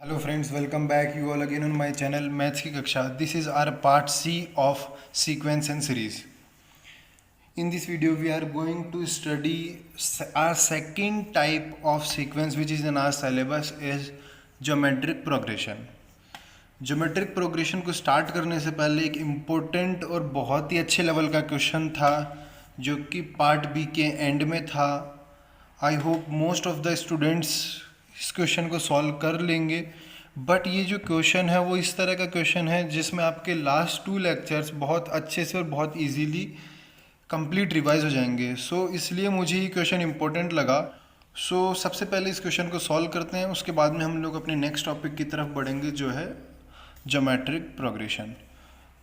Hello friends, welcome back you all again on my channel Maths की कक्षा. This is our part C of sequence and series. In this video we are going to study our second type of sequence which is in our syllabus is geometric progression. Geometric progression को start करने से पहले एक important और बहुत ही अच्छे level का question था जो कि पार्ट बी के एंड में था. I hope most of the students इस क्वेश्चन को सॉल्व कर लेंगे. बट ये जो क्वेश्चन है वो इस तरह का क्वेश्चन है जिसमें आपके लास्ट 2 लेक्चर्स बहुत अच्छे से और बहुत इजीली कंप्लीट रिवाइज हो जाएंगे. सो इसलिए मुझे ये क्वेश्चन इंपॉर्टेंट लगा. सो सबसे पहले इस क्वेश्चन को सॉल्व करते हैं, उसके बाद में हम लोग अपने नेक्स्ट टॉपिक की तरफ बढ़ेंगे जो है ज्योमेट्रिक प्रोग्रेशन.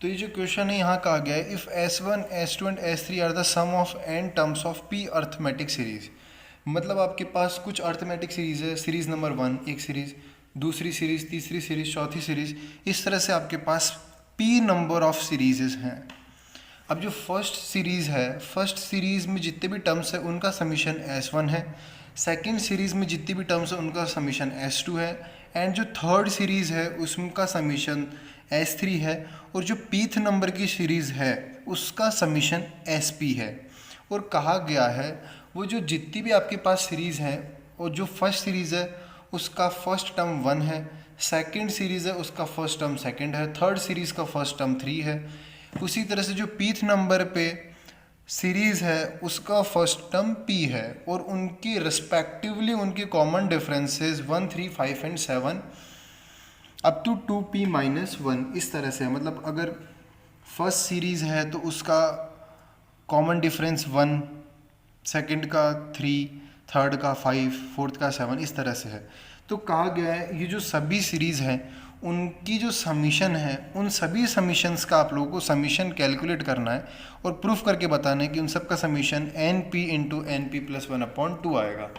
तो ये जो क्वेश्चन है यहाँ कहा गया है if S1, S2 and S3 are the sum of n terms of p arithmetic series. मतलब आपके पास कुछ अर्थमेटिक सीरीज है, सीरीज नंबर 1 एक सीरीज, दूसरी सीरीज, तीसरी सीरीज, चौथी सीरीज, इस तरह से आपके पास p नंबर ऑफ सीरीजेस हैं. अब जो फर्स्ट सीरीज़ है, फर्स्ट सीरीज़ में जितने भी टर्म्स है उनका समीशन S1 है, सेकंड सीरीज़ में जितनी भी टर्म्स है उनका समीशन S2 है, एंड जो थर्ड सीरीज़ है उसका समीशन S3 है, और जो पीथ नंबर की सीरीज़ है उसका समीशन SP है. और कहा गया है वो जो जितनी भी आपके पास सीरीज़ है और जो फर्स्ट सीरीज़ है उसका फर्स्ट टर्म 1 है, सेकंड सीरीज़ है उसका फर्स्ट टर्म सेकंड है, थर्ड सीरीज़ का फर्स्ट टर्म 3 है. उसी तरह से जो पीथ नंबर पे सीरीज़ है उसका फर्स्ट टर्म p है, और उनकी रिस्पेक्टिवली उनके common differences 1, 3, 5 and 7 up to 2p-1 इस तरह से है. मतलब अगर फर्स्ट सीरीज़ है तो उसका कॉमन डिफरेंस 1, सेकंड का 3, थर्ड का 5, फोर्थ का 7 इस तरह से है. तो कहा गया है ये जो सभी सीरीज़ हैं उनकी जो समीशन है उन सभी समीशंस का आप लोगों को समीशन कैलकुलेट करना है और प्रूफ करके बताना है कि उन सब का समीशन NP इंटू NP+1/2 आएगा.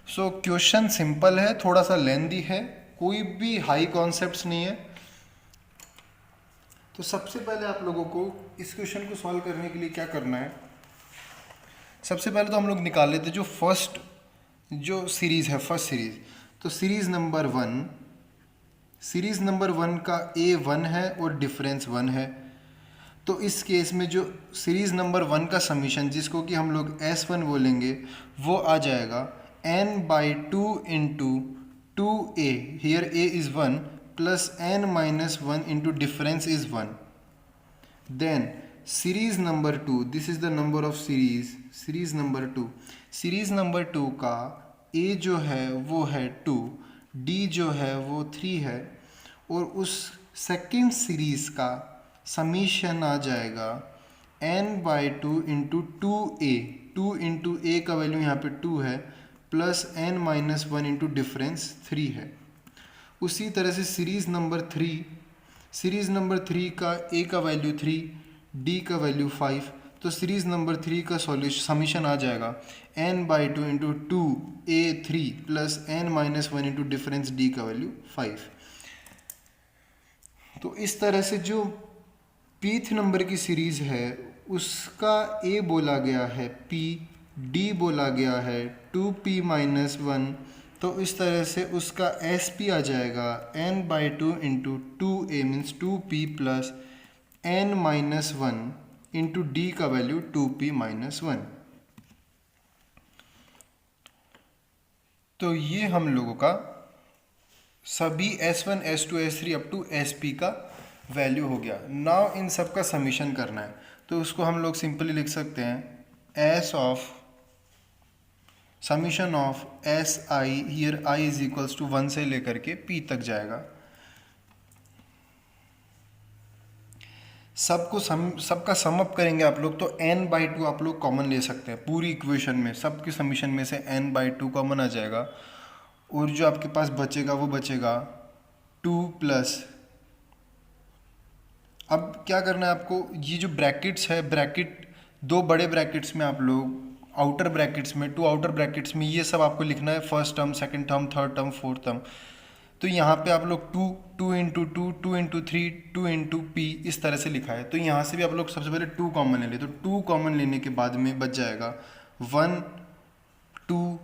सो क्वेश्चन सिंपल है, थोड़ा सा लेंदी है, कोई भी हाई कॉन्सेप्ट्स नहीं है. तो सबसे पहले आप लोगों को इस क्वेश्चन को सॉल्व करने के लिए क्या करना है, सबसे पहले तो हम लोग निकाल लेते जो फर्स्ट जो सीरीज़ है, फर्स्ट सीरीज़. तो सीरीज़ नंबर 1 का A 1 है और डिफरेंस 1 है. तो इस केस में जो सीरीज़ नंबर 1 का समीशन जिसको कि हम लोग S1 बोलेंगे वो आ जाएगा n/2 into 2a, here a is 1 plus n-1 into difference is 1. Then series number 2, this is the number of series number 2 का a जो है वो है 2, d जो है वो 3 है, और उस सेकेंड सीरीज़ का समीशन आ जाएगा n/2 into 2a. 2 into a का वैल्यू यहाँ पे 2 है, प्लस n-1 इंटू डिफरेंस 3 है. उसी तरह से सीरीज़ नंबर 3 का a का वैल्यू 3, d का वैल्यू 5. तो सीरीज़ नंबर 3 का सॉल्यूशन समीशन आ जाएगा n/2 into 2a3 plus n-1 into difference d का वैल्यू 5. तो इस तरह से जो pth नंबर की सीरीज़ है उसका a बोला गया है p, d बोला गया है 2p-1. तो इस तरह से उसका SP आ जाएगा n/2 into 2a means 2p plus n-1 into d का वैल्यू 2p-1. तो ये हम लोगों का सभी S1, S2, S3 up to SP का वैल्यू हो गया. नाउ इन सब का समीशन करना है तो उसको हम लोग सिंपली लिख सकते हैं S of summation of SI, here I is equals to 1 से लेकर के P तक जाएगा. सबका सम अप करेंगे आप लोग तो n/2 आप लोग कॉमन ले सकते हैं पूरी इक्वेशन में. सबके समीशन में से n/2 कॉमन आ जाएगा, और जो आपके पास बचेगा वो बचेगा 2 प्लस. अब क्या करना है आपको, ये जो ब्रैकेट्स है, ब्रैकेट 2 बड़े ब्रैकेट्स में आप लोग आउटर ब्रैकेट्स में 2 आउटर ब्रैकेट्स में ये सब आपको लिखना है, first term, second term, third term, fourth term. तो यहाँ पे आप लोग 2 इंटू 2, 2 इंटू 3, 2 इंटू p इस तरह से लिखा है. तो यहाँ से भी आप लोग सबसे पहले 2 कॉमन ले लें. तो 2 कॉमन लेने के बाद में बच जाएगा 1, 2,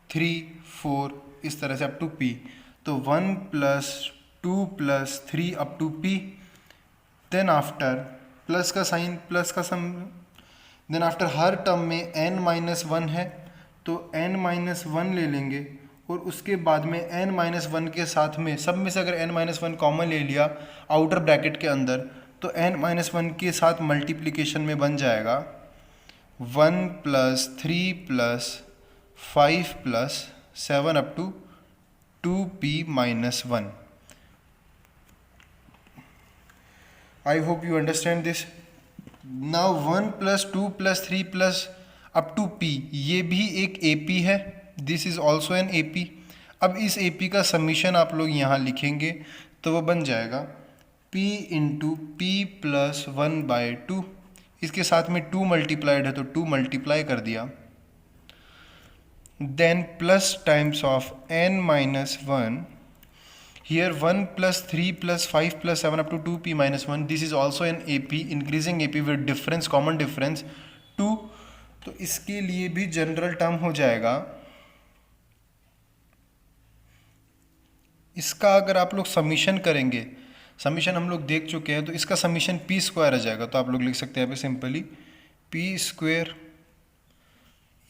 3, 4 इस तरह से अप टू p. तो 1 plus 2 plus 3 up to p, then after plus का साइन, प्लस का सम, देन आफ्टर हर टर्म में n-1 है तो n-1 ले लेंगे, और उसके बाद में n-1 के साथ में सब में से अगर n-1 कॉमन ले लिया आउटर ब्रैकेट के अंदर, तो n-1 के साथ मल्टीप्लिकेशन में बन जाएगा 1 plus 3 plus 5 plus 7 up to 2p-1. I hope you understand this. Now 1 plus 2 plus 3 plus up to p, ये भी एक AP है, this is also an AP. अब इस AP का समीशन आप लोग यहाँ लिखेंगे तो वो बन जाएगा p इंटू p प्लस 1/2. इसके साथ में 2 मल्टीप्लाइड है तो 2 मल्टीप्लाई कर दिया, then plus times of n-1. Here 1 plus 3 plus 5 plus 7 up to 2p-1. This is also an AP, increasing AP with difference, common difference 2. तो इसके लिए भी जनरल टर्म हो जाएगा, इसका अगर आप लोग समीशन करेंगे, समीशन हम लोग देख चुके हैं, तो इसका समीशन p स्क्वायर आ जाएगा. तो आप लोग लिख सकते हैं यहाँ पे सिंपली p स्क्वायर,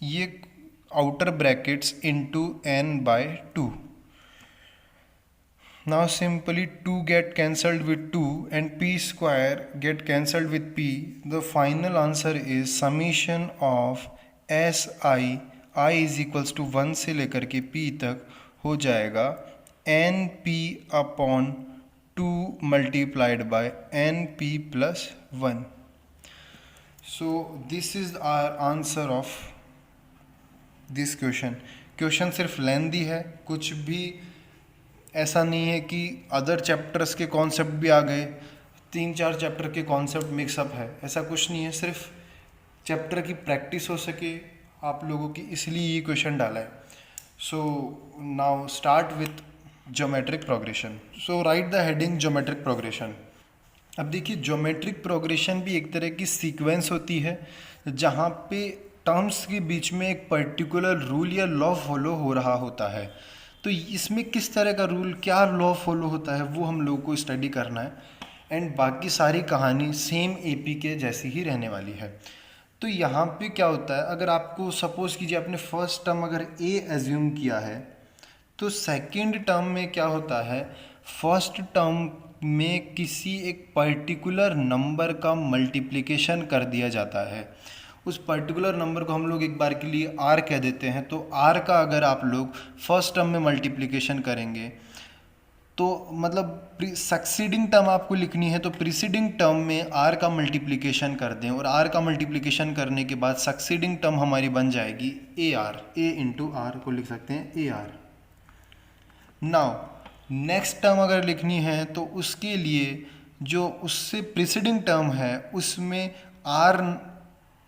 ये outer brackets into n/2. Now simply 2 get cancelled with 2 and p square get cancelled with p. The final answer is summation of i is equals to 1 से लेकर के p तक हो जाएगा np upon 2 multiplied by np plus 1. So this is our answer of this question. Question सिर्फ lengthy है, कुछ भी ऐसा नहीं है कि अदर चैप्टर्स के कॉन्सेप्ट भी आ गए, 3-4 चैप्टर के कॉन्सेप्ट मिक्सअप है, ऐसा कुछ नहीं है. सिर्फ चैप्टर की प्रैक्टिस हो सके आप लोगों की, इसलिए ये क्वेश्चन डाला है. So now start with geometric progression. So write the heading geometric progression. अब देखिए, ज्योमेट्रिक प्रोग्रेशन भी एक तरह की सीक्वेंस होती है जहाँ पे टर्म्स के बीच में एक पर्टिकुलर रूल या लॉ फॉलो हो रहा होता है. तो इसमें किस तरह का रूल, क्या लॉ फॉलो होता है, वो हम लोगों को स्टडी करना है. एंड बाकी सारी कहानी सेम AP के जैसी ही रहने वाली है. तो यहाँ पे क्या होता है, अगर आपको सपोज कीजिए आपने फर्स्ट टर्म अगर A एज्यूम किया है, तो सेकंड टर्म में क्या होता है, फर्स्ट टर्म में किसी एक पर्टिकुलर नंबर का मल्टीप्लिकेशन कर दिया जाता है. उस पर्टिकुलर नंबर को हम लोग एक बार के लिए r कह देते हैं. तो r का अगर आप लोग फर्स्ट टर्म में मल्टीप्लिकेशन करेंगे, तो मतलब सक्सीडिंग टर्म आपको लिखनी है, तो प्रीसीडिंग टर्म में r का मल्टीप्लिकेशन कर दें, और r का मल्टीप्लिकेशन करने के बाद सक्सीडिंग टर्म हमारी बन जाएगी AR. A इंटू आर को लिख सकते हैं AR. नाउ नेक्स्ट टर्म अगर लिखनी है तो उसके लिए जो उससे प्रीसीडिंग टर्म है उसमें r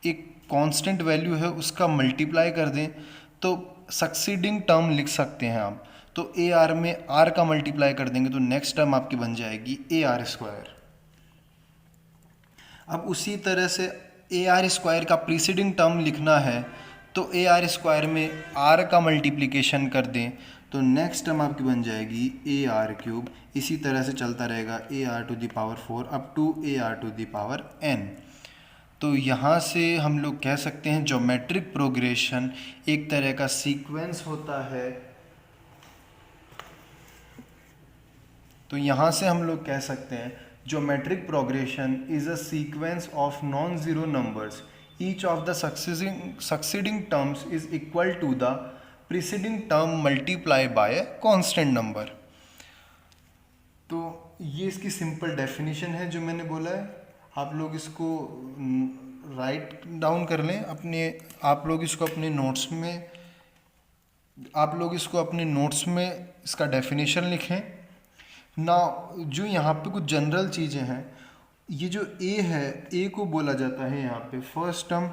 एक कांस्टेंट वैल्यू है, उसका मल्टीप्लाई कर दें, तो सक्सीडिंग टर्म लिख सकते हैं आप. तो AR में R का मल्टीप्लाई कर देंगे तो नेक्स्ट टर्म आपकी बन जाएगी AR स्क्वायर. अब उसी तरह से AR स्क्वायर का प्रीसीडिंग टर्म लिखना है, तो AR स्क्वायर में R का मल्टीप्लिकेशन कर दें तो नेक्स्ट टर्म आपकी बन जाएगी AR क्यूब. इसी तरह से चलता रहेगा AR to the power 4 up to AR to the power n. तो यहाँ से हम लोग कह सकते हैं ज्योमेट्रिक प्रोग्रेशन एक तरह का सीक्वेंस होता है. तो यहाँ से हम लोग कह सकते हैं geometric progression is a sequence of non zero numbers. Each of the succeeding terms is equal to the preceding term multiply by a constant number. तो ये इसकी सिंपल डेफिनेशन है जो मैंने बोला है. आप लोग इसको राइट डाउन कर लें अपने, आप लोग इसको अपने नोट्स में इसका डेफिनेशन लिखें ना. जो यहाँ पे कुछ जनरल चीज़ें हैं, ये जो A है, A को बोला जाता है यहाँ पे फर्स्ट टर्म,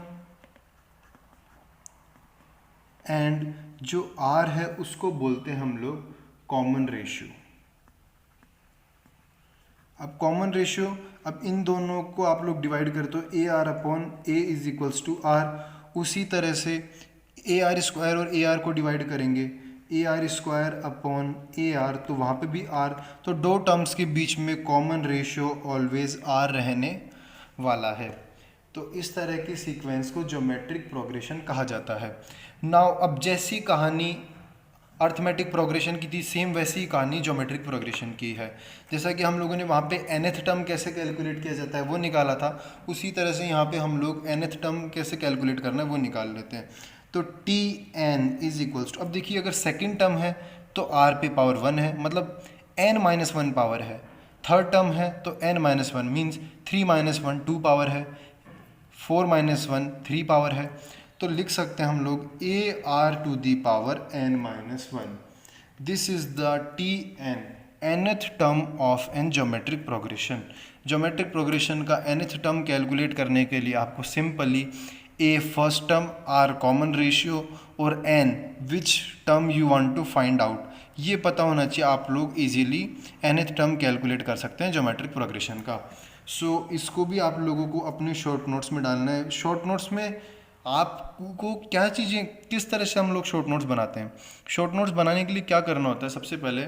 एंड जो R है उसको बोलते हैं हम लोग कॉमन रेशियो. अब कॉमन रेशियो, अब इन दोनों को आप लोग डिवाइड करते हो AR upon A is equals to R. उसी तरह से AR स्क्वायर और AR को डिवाइड करेंगे AR² अपॉन AR, तो वहाँ पे भी R, तो दो टर्म्स के बीच में कॉमन रेशियो ऑलवेज R रहने वाला है। तो इस तरह के सीक्वेंस को ज्योमेट्रिक प्रोग्रेशन कहा जाता है। नाउ अब जैसी कहानी अर्थमेटिक प्रोग्रेशन की थी, सेम वैसी ही कहानी ज्योमेट्रिक प्रोग्रेशन की है। जैसा कि हम लोगों ने वहाँ पे nth टर्म कैसे कैलकुलेट किया जाता है वो निकाला था, उसी तरह से यहाँ पे हम लोग nth टर्म कैसे कैलकुलेट करना है वो निकाल लेते हैं। तो Tn इज इक्वल्स टू, अब देखिए अगर सेकेंड टर्म है तो r पे पावर 1 है, मतलब n-1 पावर है। थर्ड टर्म है तो n-1 मीन्स 3-1 2 पावर है, 4-1 3 पावर है। तो लिख सकते हैं हम लोग AR⁻n-1। This is the Tn, nth term of an geometric progression. Geometric progression का nth टर्म कैलकुलेट करने के लिए आपको simply A first term, R common ratio और n which term you want to find out, ये पता होना चाहिए। आप लोग इजीली nth टर्म कैलकुलेट कर सकते हैं ज्योमेट्रिक प्रोग्रेशन का। सो इसको भी आप लोगों को अपने शॉर्ट नोट्स में डालना है। शॉर्ट नोट्स में आपको क्या चीज़ें, किस तरह से हम लोग शॉर्ट नोट्स बनाते हैं। शॉर्ट नोट्स बनाने के लिए क्या करना होता है, सबसे पहले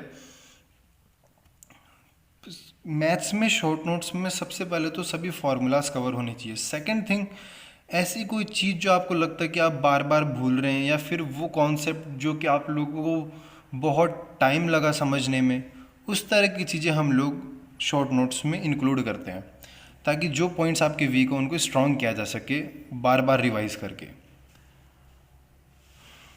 मैथ्स में शॉर्ट नोट्स में सबसे पहले तो सभी फार्मूलाज कवर होने चाहिए। सेकंड थिंग, ऐसी कोई चीज़ जो आपको लगता है कि आप बार बार भूल रहे हैं, या फिर वो कॉन्सेप्ट जो कि आप लोगों को बहुत टाइम लगा समझने में, उस तरह की चीज़ें हम लोग शॉर्ट नोट्स में इंक्लूड करते हैं, ताकि जो पॉइंट्स आपके वीक हो उनको स्ट्रॉन्ग किया जा सके बार बार रिवाइज करके।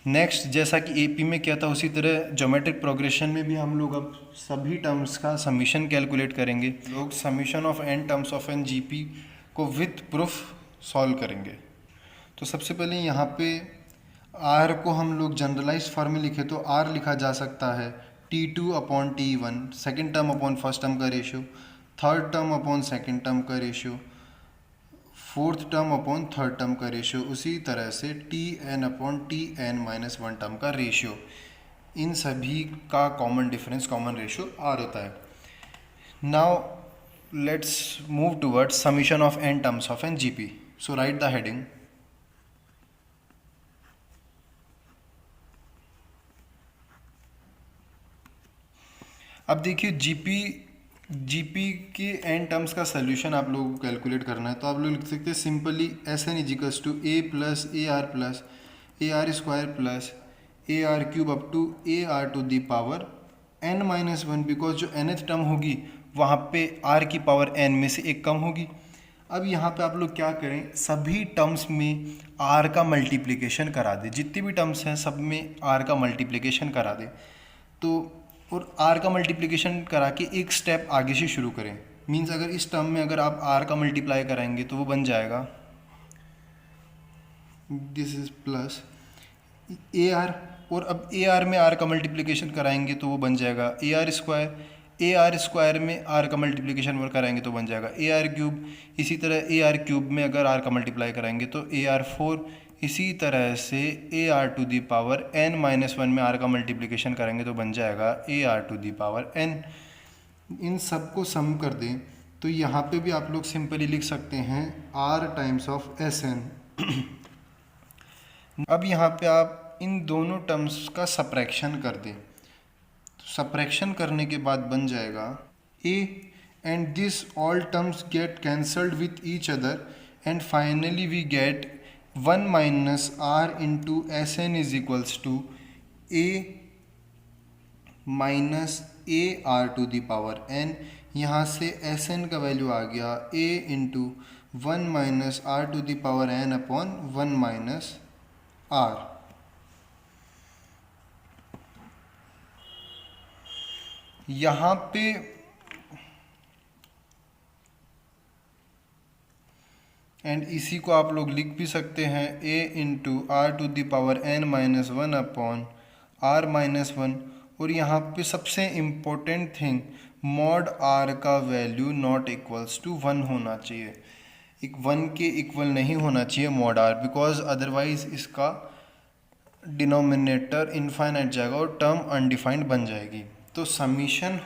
नेक्स्ट, जैसा कि एपी में किया था उसी तरह ज्योमेट्रिक प्रोग्रेशन में भी हम लोग अब सभी टर्म्स का समीशन कैलकुलेट करेंगे। लोग summation of n terms of an GP को विथ प्रूफ सॉल्व करेंगे। तो सबसे पहले यहाँ पे r को हम लोग जनरलाइज फॉर्म में लिखे तो r लिखा जा सकता है T2 upon T1, second term upon first term का ratio, third term upon second term का ratio, fourth term upon third term का रेशियो, उसी तरह से Tn अपॉन Tn-1 टर्म का रेशियो। इन सभी का common difference, common ratio r होता है। Now let's move towards summation of n terms of an GP. So write the heading. अब देखिए जीपी के एन टर्म्स का सोल्यूशन आप लोगों को कैलकुलेट करना है, तो आप लोग लिख सकते हैं simply Sn is equals to a plus AR plus AR³ up to AR⁻n-1, because जो nth टर्म होगी वहाँ पे r की पावर n में से एक कम होगी। अब यहाँ पे आप लोग क्या करें, सभी टर्म्स में r का मल्टीप्लिकेशन करा दें, जितनी भी टर्म्स हैं सब में r का मल्टीप्लिकेशन करा दें। तो और r का मल्टीप्लिकेशन करा के एक स्टेप आगे से शुरू करें। मींस अगर इस टर्म में अगर आप r का मल्टीप्लाई कराएंगे तो वो बन जाएगा, दिस इज प्लस AR, और अब AR में r का मल्टीप्लिकेशन कराएंगे तो वो बन जाएगा AR², में r का मल्टीप्लिकेशन कराएंगे तो बन जाएगा AR³, इसी तरह AR³ में अगर r का मल्टीप्लाई कराएंगे तो AR4, इसी तरह से AR⁻n-1 में r का मल्टीप्लिकेशन करेंगे तो बन जाएगा AR⁻n। इन सब को सम कर दें तो यहाँ पे भी आप लोग सिंपली लिख सकते हैं r टाइम्स ऑफ Sn। अब यहाँ पे आप इन दोनों टर्म्स का सब्ट्रैक्शन कर दें, सब्ट्रैक्शन करने के बाद बन जाएगा a, and this all terms get cancelled with each other, and finally we get 1 minus r into Sn is equals to a minus AR⁻n। यहाँ से Sn का वैल्यू आ गया a into 1 minus R⁻n upon 1 minus r। यहाँ पे and इसी को आप लोग लिख भी सकते हैं a into R⁻n-1 upon r-1, और यहाँ पे सबसे इम्पोर्टेंट थिंग, मॉड r का वैल्यू नॉट इक्वल्स टू 1 होना चाहिए, 1 के इक्वल नहीं होना चाहिए मॉड r, बिकॉज अदरवाइज इसका डिनोमिनेटर इनफाइनाइट जाएगा और टर्म अनडिफाइंड बन जाएगी। तो समीशन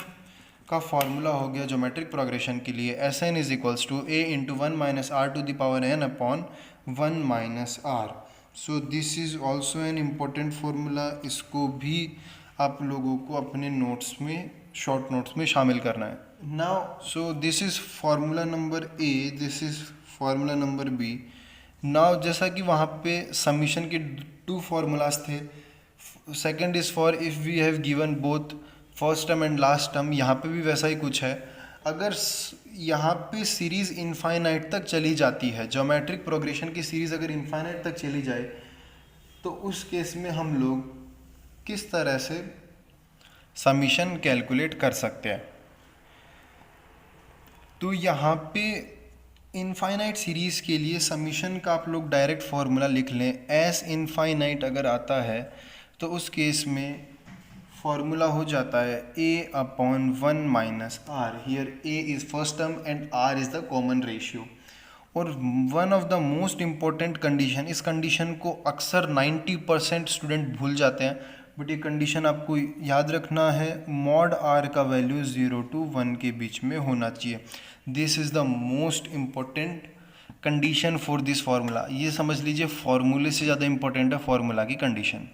का फॉर्मूला हो गया ज्योमेट्रिक प्रोग्रेशन के लिए Sn is equals to a into 1 minus R⁻n upon 1 minus r। So this is also an important formula, इसको भी आप लोगों को अपने नोट्स में, शॉर्ट नोट्स में शामिल करना है. Now so this is formula number A, this is formula number B. Now जैसा कि वहाँ पे समीशन के 2 फार्मूलाज थे. Second is for if we have given both first term and last term. यहाँ पे भी वैसा ही कुछ है. अगर यहाँ पे सीरीज़ इनफाइनाइट तक चली जाती है, ज्योमेट्रिक प्रोग्रेशन की सीरीज़ अगर इनफाइनाइट तक चली जाए, तो उस केस में हम लोग किस तरह से समीशन कैलकुलेट कर सकते हैं. तो यहाँ पे इनफाइनाइट सीरीज़ के लिए समीशन का आप लोग डायरेक्ट फार्मूला लिख लें. एस इनफाइनाइट अगर आता है तो उस केस में फार्मूला हो जाता है a upon 1 minus R. Here a is first term and r is the common ratio. और one of the most important condition, इस कंडीशन को अक्सर 90% स्टूडेंट भूल जाते हैं, बट ये कंडीशन आपको याद रखना है. मॉड r का वैल्यू 0 to 1 के बीच में होना चाहिए. This is the most important condition for this formula. ये समझ लीजिए फार्मूले से ज़्यादा इम्पोर्टेंट है फार्मूला की कंडीशन.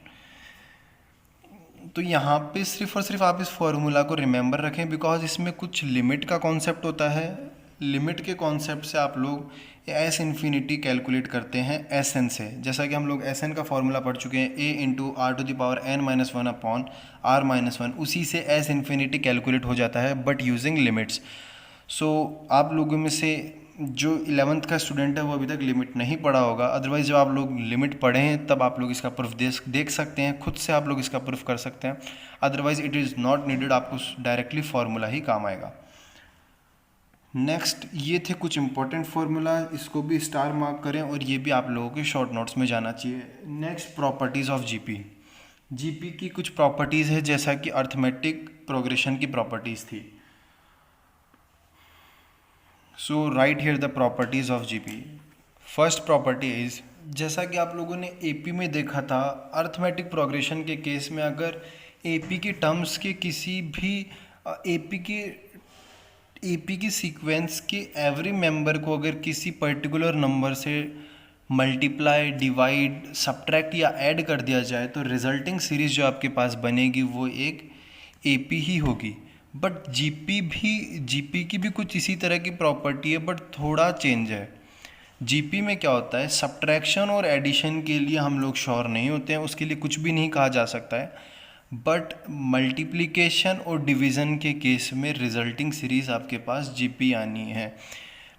तो यहाँ पे सिर्फ और सिर्फ आप इस फार्मूला को रिमेंबर रखें, बिकॉज इसमें कुछ लिमिट का कॉन्सेप्ट होता है. लिमिट के कॉन्सेप्ट से आप लोग एस इन्फिनिटी कैलकुलेट करते हैं एस एन से. जैसा कि हम लोग एस एन का फार्मूला पढ़ चुके हैं, A into R to the power N minus one upon R minus one. उसी से एस इन्फिनिटी कैलकुलेट हो जाता है, बट यूजिंग लिमिट्स. सो आप लोगों में से जो 11th का स्टूडेंट है वो अभी तक लिमिट नहीं पढ़ा होगा. अदरवाइज जब आप लोग लिमिट पढ़े हैं तब आप लोग इसका प्रूफ देख सकते हैं, खुद से आप लोग इसका प्रूफ कर सकते हैं. Otherwise it is not needed, आपको डायरेक्टली फार्मूला ही काम आएगा. नेक्स्ट ये थे कुछ इंपॉर्टेंट फार्मूला, इसको भी स्टार मार्क करें और ये भी आप लोगों के शॉर्ट नोट्स में जाना चाहिए. Next properties of GP. GP की कुछ प्रॉपर्टीज़ है जैसा कि अर्थमेटिक प्रोग्रेशन की प्रॉपर्टीज़ थी. So write here the properties of GP. First property is, जैसा कि आप लोगों ने एपी में देखा था, अर्थमेटिक प्रोग्रेशन के केस में अगर एपी की टर्म्स के किसी भी एपी की सीक्वेंस के एवरी मेंबर को अगर किसी पर्टिकुलर नंबर से मल्टीप्लाई, डिवाइड, सब्ट्रैक्ट या ऐड कर दिया जाए तो रिजल्टिंग सीरीज़ जो आपके पास बनेगी वो एक एपी ही होगी. बट जीपी की भी कुछ इसी तरह की प्रॉपर्टी है, बट थोड़ा चेंज है. जीपी में क्या होता है, सब्ट्रैक्शन और एडिशन के लिए हम लोग श्योर नहीं होते हैं, उसके लिए कुछ भी नहीं कहा जा सकता है. बट मल्टीप्लिकेशन और डिवीज़न के केस में रिजल्टिंग सीरीज़ आपके पास जीपी आनी है.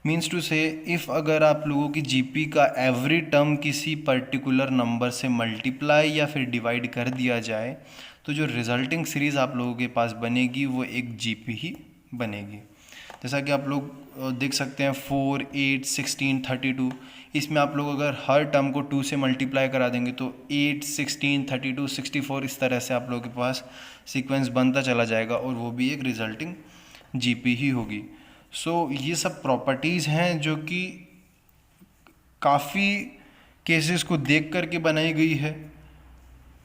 मीन्स टू से इफ़ अगर आप लोगों की जीपी का एवरी टर्म किसी पर्टिकुलर नंबर से मल्टीप्लाई या फिर डिवाइड कर दिया जाए तो जो रिजल्टिंग सीरीज़ आप लोगों के पास बनेगी वो एक जीपी ही बनेगी. जैसा कि आप लोग देख सकते हैं 4, 8, 16, 32. इसमें आप लोग अगर हर टर्म को 2 से मल्टीप्लाई करा देंगे तो 8, 16, 32, 64 इस तरह से आप लोगों के पास सीक्वेंस बनता चला जाएगा और वो भी एक रिजल्टिंग जीपी ही होगी. सो ये सब प्रॉपर्टीज़ हैं जो कि काफ़ी केसेस को देख करके बनाई गई है.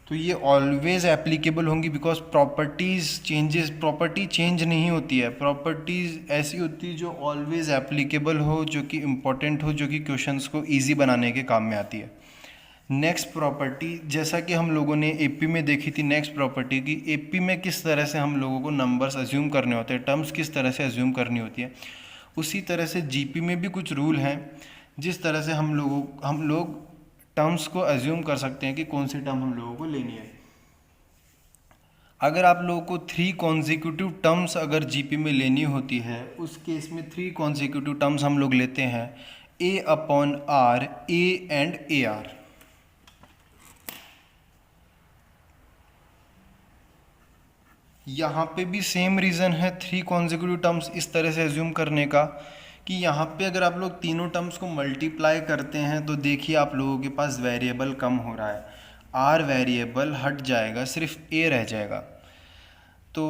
तो ये ऑलवेज़ एप्लीकेबल होंगी बिकॉज प्रॉपर्टी चेंज नहीं होती है. प्रॉपर्टीज़ ऐसी होती है जो ऑलवेज़ एप्लीकेबल हो, जो कि इम्पोर्टेंट हो, जो कि क्वेश्चंस को इजी बनाने के काम में आती है. नेक्स्ट प्रॉपर्टी, जैसा कि हम लोगों ने एपी में देखी थी नेक्स्ट प्रॉपर्टी की, एपी में किस तरह से हम लोगों को नंबर्स अज्यूम करने होते हैं, टर्म्स किस तरह से अज्यूम करनी होती है, उसी तरह से जीपी में भी कुछ रूल हैं जिस तरह से हम लोग टर्म्स को अज्यूम कर सकते हैं कि कौन सी टर्म हम लोगों को लेनी है. अगर आप लोगों को 3 कॉन्जिक्यूटिव टर्म्स अगर जीपी में लेनी होती है, उस केस में 3 कॉन्जिक्यूटिव टर्म्स हम लोग लेते हैं A upon R, A and A R. यहाँ पे भी सेम रीज़न है 3 कॉन्जिक्यूटिव टर्म्स इस तरह से अज्यूम करने का कि यहाँ पे अगर आप लोग तीनों टर्म्स को मल्टीप्लाई करते हैं तो देखिए आप लोगों के पास वेरिएबल कम हो रहा है. आर वेरिएबल हट जाएगा, सिर्फ ए रह जाएगा. तो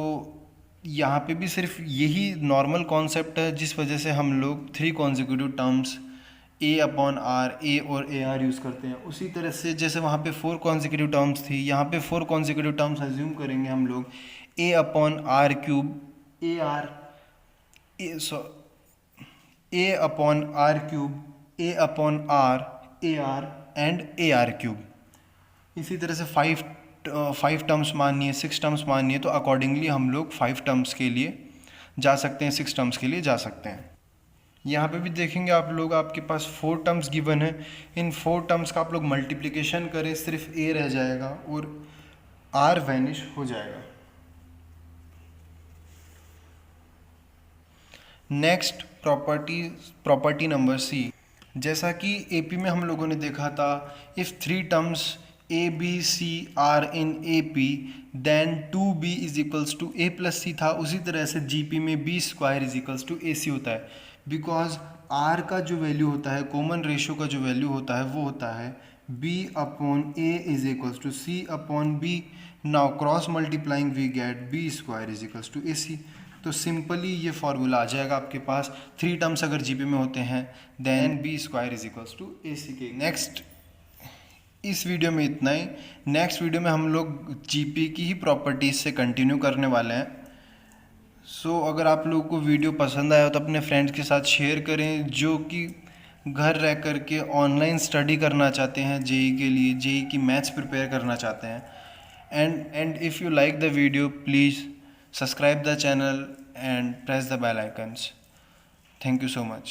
यहाँ पे भी सिर्फ यही नॉर्मल कॉन्सेप्ट है जिस वजह से हम लोग 3 consecutive terms A upon R, A और ए आर यूज़ करते हैं. उसी तरह से जैसे वहाँ पे 4 कॉन्जिक्यूटिव टर्म्स थी, यहाँ पे 4 कॉन्जिक्यूटिव टर्म्स अज्यूम करेंगे हम लोग A upon R cube, A R, A upon R cube, A upon R, A R, and A R cube. इसी तरह से 5 टर्म्स माननी है, 6 टर्म्स माननी है, तो अकॉर्डिंगली हम लोग 5 टर्म्स के लिए जा सकते हैं, 6 टर्म्स के लिए जा सकते हैं। यहाँ पे भी देखेंगे आप लोग, आपके पास 4 टर्म्स गिवन है। इन 4 टर्म्स का आप लोग मल्टीप्लिकेशन करें, सिर्फ ए रह जाएगा और आर वैनिश हो जाएगा। Next property number C. जैसा कि एपी में हम लोगों ने देखा था, if 3 terms A B C are in A P then 2b is equals to A plus C था, उसी तरह से जीपी में B square is equals to A C होता है। बिकॉज आर का जो वैल्यू होता है, कॉमन रेशियो का जो वैल्यू होता है वो होता है B upon A is equals to C upon B. Now cross multiplying we get B square is equals to A C. तो सिंपली ये फॉर्मूला आ जाएगा आपके पास। 3 टर्म्स अगर जीपी में होते हैं then B square is equals to A C के। नेक्स्ट, इस वीडियो में इतना ही। नेक्स्ट वीडियो में हम लोग जीपी की ही प्रॉपर्टीज़ से कंटिन्यू करने वाले हैं। सो अगर आप लोगों को वीडियो पसंद आया तो अपने फ्रेंड्स के साथ शेयर करें, जो कि घर रह कर के ऑनलाइन स्टडी करना चाहते हैं जेई के लिए, जेई की मैथ्स प्रिपेयर करना चाहते हैं। And if you like the video please subscribe the channel and press the bell icons. Thank you so much.